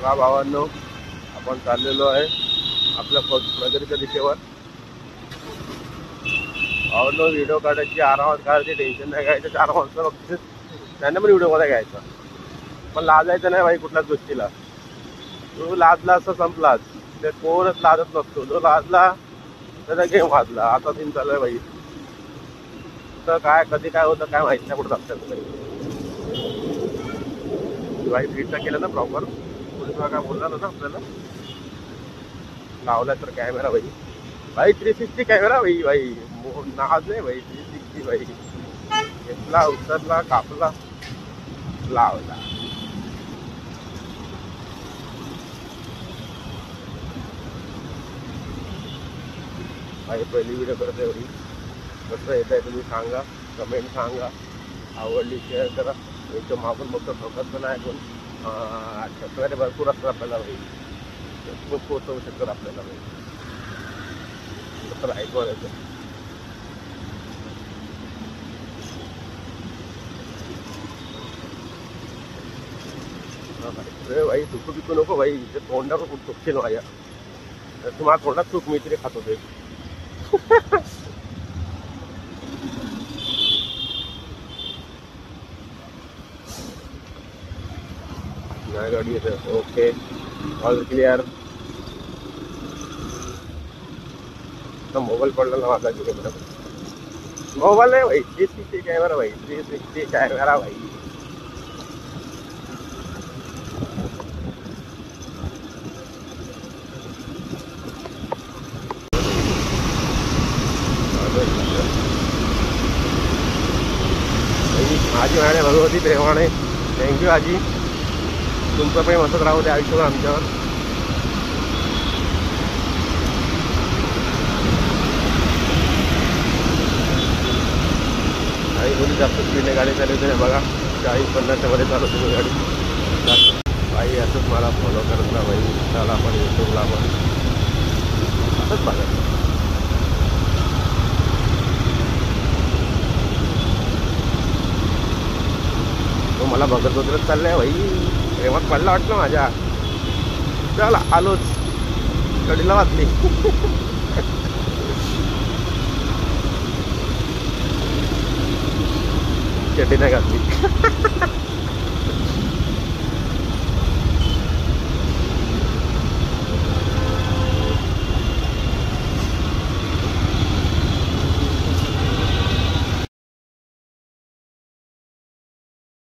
बघा भावांनो, आपण चाललेलो आहे आपल्या प्रगतीच्या दिशेवर. भावांनो, व्हिडिओ काढायची, आरामात काढायची, टेन्शन नाही घ्यायचं. 4 माणसं बघतील त्यांना पण व्हिडिओमध्ये घ्यायचा, पण लाजायचं नाही भाई कुठल्याच गोष्टीला. तू लाजला असं संपलाच. ते कोणच लाजत नसतो. जो लाजला त्याचा गेम वाजला. आता दिन चालू आहे भाई. तर काय कधी काय होतं काय माहिती नाही. कुठं जातात भाई. फिटचा केलं ना प्रॉपर. पोलीस काय बोलला ना आपल्याला. लावला तर कॅमेरा भाई. भाई 360 कॅमेरा भाई. भाई नाज नाही भाई. 360 भाई. घेतला, उतरला, कापला, लावला. भाई पहिली व्हिडिओ करत आहे भाई. कसं येत आहे तुम्ही सांगा, कमेंट सांगा. आवडली शेअर करा. एकदम मागून मग ठोकत पण आहे. पण सबस्क्रायबर भरपूर असतात आपल्याला भाई. खूप पोचवू शकतात आपल्याला भाई. कसं ऐकवा यायचं. भाई दुखू बिकू नको भाई. ते तोंडावर खूप चुकशील माझ्या. तुम्हाला तोंडात चूक मी तरी खात होते. गाडी येते. Okay, all clear. मोबाईल पडला ना माझा. मोबाईल नाही भाई. 360 कॅमेरा भाई. 360 कॅमेरा भाई. आजी म्हणाले भगवती प्रेमाने. थँक्यू आजी. तुमचं पण मस्त राहू दे आयुष्यभर आमच्यावर. काही कोणी जास्त स्पीडने गाडी चालवते नाही बघा. 40-50च्या मध्ये चालवते मी गाडी. भाई असंच मला फॉलो करत ना भाई. त्याला पण यूट्यूबला पण असंच बघा. तो मला बघत बघत चाललाय भाई. प्रेमात पडला वाटलं माझ्या. चला आलोच. कडीला वाचली. चड्डी नाही घातली.